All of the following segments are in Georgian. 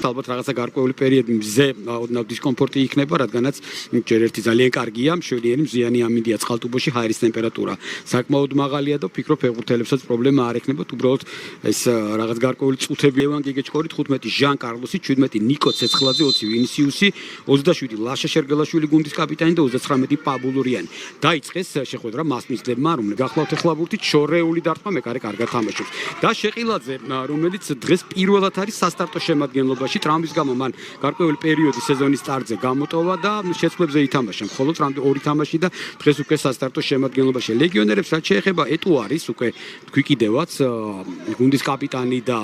ალბათ რაღაცა გარკვეული პერიოდი მზე ოდნავ დისკომფორტი იქნება, რადგანაც ჯერ ერთი ძალიან კარგია, მშვენიერი მზიანი ამინდია წყალტუბოში, ჰაერის ტემპერატურა საკმაოდ მაღალია და ვფიქრობ ფეხბურთელებსაც პრობლემა არ ექნებათ, უბრალოდ ეს რაღაც გარკვეული წუთები ევან გიგეჭკორი, 15 ჟან კარლოსი, 17 ნიკო ცეცხლაძე, 20 ვინისიუსი, 27 ლაშა შერგელაშვილი გუნდის კაპიტანი და 39 პაბულურიანი. დაიწყეს შეხვედრა მასპინძლებმა, რომლებიც გახლავთ ახლა ბურთით შორეული დარტყმა მეკარე კარგად თამაშობს. და შეყილაძე, რომელიც დღეს პირველად არის სასტარტო შემადგენლობაში, ტრამვის გამო მან გარკვეული პერიოდი სეზონის სტარტზე გამოტოვა და შეცვლებზე ითამაშა. მხოლოდ ორი თამაში და დღეს უკვე სასტარტო შემადგენლობაში. ლეგიონერებს რაც შეეხება ეტუ არის უკვე თქვი კიდევაც გუნდის კაპიტანი და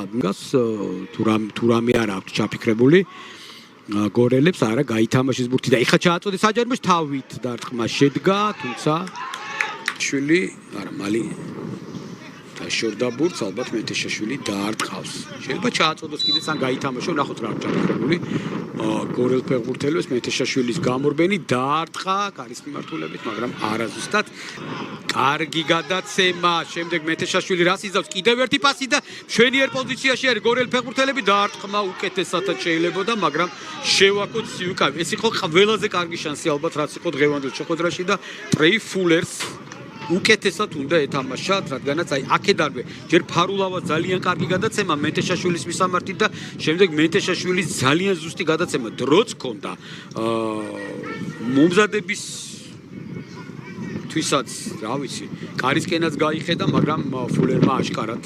თუ რამე არ აქვს ჩაფიქრებული გორელებს არა გაითამაშეს ბურთი და ეხა ჩააწოდეს საჯარიმოში თავით დარტყმა შედგა, თუმცა შვილი არა მალი შორდა ბურთს ალბათ მეთეშაშვილი დაარტყავს. შეიძლება ჩააწოდოს კიდეც ან გაითამაშო, ნახოთ რა ჩაფიქრებული. გორელ ფეხბურთელებს მეთეშაშვილის გამორბენი დაარტყა კარის მიმართულებით, მაგრამ არაზუსტად. კარგი გადაცემა, შემდეგ მეთეშაშვილი რას იზავს, კიდევ ერთი პასი და მშვენიერ პოზიციაში არის გორელ ფეხბურთელები დაარტყმა უკეთესათაც შეიძლებოდა, მაგრამ შევაქოთ სიუკავი. ეს იყო ყველაზე კარგი შანსი ალბათ რაც იყო დღევანდელ შეხვედრაში და ტრეი ფულერს უკეთესად უნდა ეთამაშათ, რადგანაც აქედანვე ჯერ ფარულავა ძალიან კარგი გადაცემა მეთეშაშვილის მისამართით და შემდეგ მეთეშაშვილის ძალიან ზუსტი გადაცემა დროც ჰქონდა მომზადების თვისაც, რა ვიცი, კარისკენაც გაიხედა, მაგრამ ფულერმა აშკარად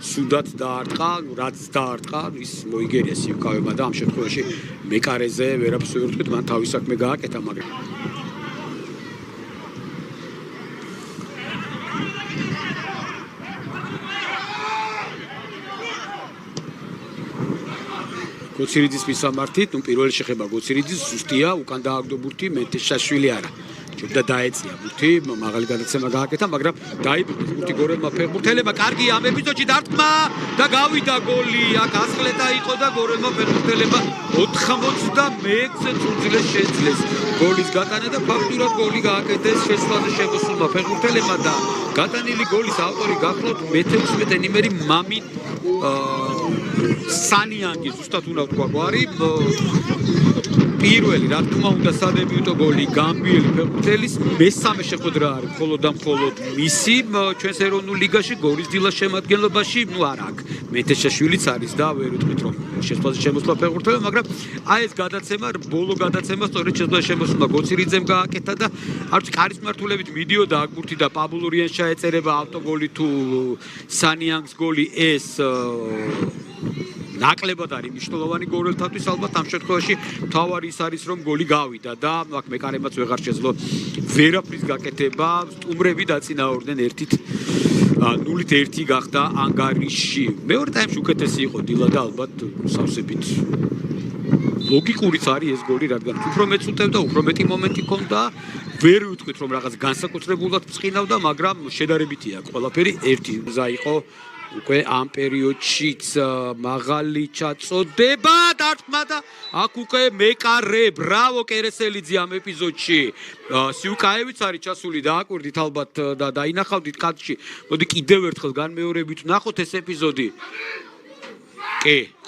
სუდად დაარტყა, რაც დაარტყა, ის მოიგერია სიუკავება და ამ შემთხვევაში მეკარეზე ვერაფერს ვერ ვთქვით, მან თავის საქმე გააკეთა, მაგრამ გოცირიძის მისამართით, პირველი შეხება გოცირიძის ზუსტია, უკან დააგდო ბურთი, მეთეშაშვილი არა. და დაეწია ბურთი, მაღალი გადაცემა გააკეთა, მაგრამ დაიბურეს ბურთი გორელმა ფეხბურთელებმა. კარგი ამ ეპიზოდში დარტყმა და გავიდა გოლი. აქ ასხლეტა იყო და გორელმა ფეხბურთელებმა 96 წუთზე შეძლეს გოლის გატანა და ფაქტურად გოლი გააკეთეს შეცვლაზე შემოსულმა ფეხბურთელებმა და გატანილი გოლის ავტორი გახლავთ მე-16 ნიმერი მამინ სანიანგი, ზუსტად უნდა ვთქვა გვარი. პირველი, რა თქმა უნდა, სადებიუტო გოლი გამბიელი ფეხბურთელის, მესამე შეხვედრა არის მხოლოდ და მხოლოდ მისი ჩვენს ეროვნულ ლიგაში, გორის დილას შემადგენლობაში, არ აქვს. მეთეშაშვილიც არის და ვერ ვიტყვით რომ შეცვლაზე შემოსულა ფეხბურთელებმა, მაგრამ აი ეს გადაცემა, ბოლო გადაცემა სწორედ შეცვლაზე შემოსულა გოცირიძემ გააკეთა და არც კარის მართულებით მიდიოდა აქ ბურთი და პაბულურიანს ჩაეწერება ავტოგოლი თუ სანიანგს გოლი ეს ნაკლებად არის მნიშვნელოვანი გორელთათვის ალბათ ამ შემთხვევაში მთავარი ის არის რომ გოლი გავიდა და აქ მეკარემაც ვეღარ შეძლო ვერაფრის გაკეთება, სტუმრები დაწინაურდნენ 0-1 გახდა ანგარიში. მეორე ტაიმში უკეთესი იყო დილა და ალბათ სავსებით ლოგიკურიც არის ეს გოლი, რადგან უფრო მეც უტევდა, უფრო მეტი მომენტი ჰქონდა. ვერ ვიტყვით რომ რაღაც განსაკუთრებულად წყინავდა, მაგრამ შედარებითია ყველაფერი. ერთი გზა იყო უკვე ამ პერიოდშიც მაღალი ჩაწოდება დარტყმა და აქ უკვე მეკარე, ბრავო კერესელიძე ამ ეპიზოდში. სიუკაევიც არის ჩასული და აკვირდით ალბათ და დაინახავდით კადრში. მოდი კიდევ ერთხელ განმეორებით ნახოთ ეს ეპიზოდი.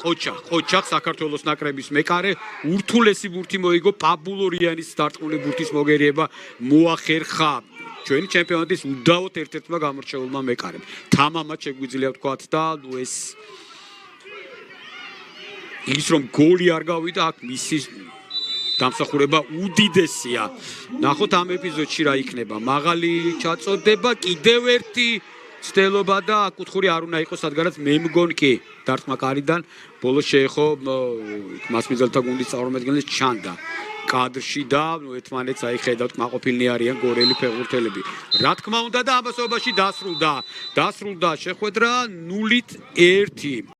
ყოჩა საქართველოს ნაკრების მეკარე, ურთულესი ბურთი მოიგო, პაბულურიანის დარტყმული ბურთის მოგერიება მოახერხა ჩვენი ჩემპიონატის უდავოდ ერთ-ერთმა გამორჩეულმა მეკარემ. თამამად შეგვიძლია ვთქვათ და ის რომ გოლი არ გავიდა, აქ მისი დამსახურება უდიდესია. ნახოთ ამ ეპიზოდში რა იქნება. მაღალი ჩაწოდება, კიდევ ერთი ცდელობა და კუთხური არ უნდა იყოს, სადღაც მე მგონი კი დარტყმა კარიდან ბოლოს შეეხო მასპინძელთა გუნდის წარმომადგენლის ჩანდა კადრში და ერთმანეთს ხედავთ კმაყოფილნი არიან გორელი ფეხბურთელები. რა თქმა უნდა და ამასობაში დასრულდა შეხვედრა 0-1.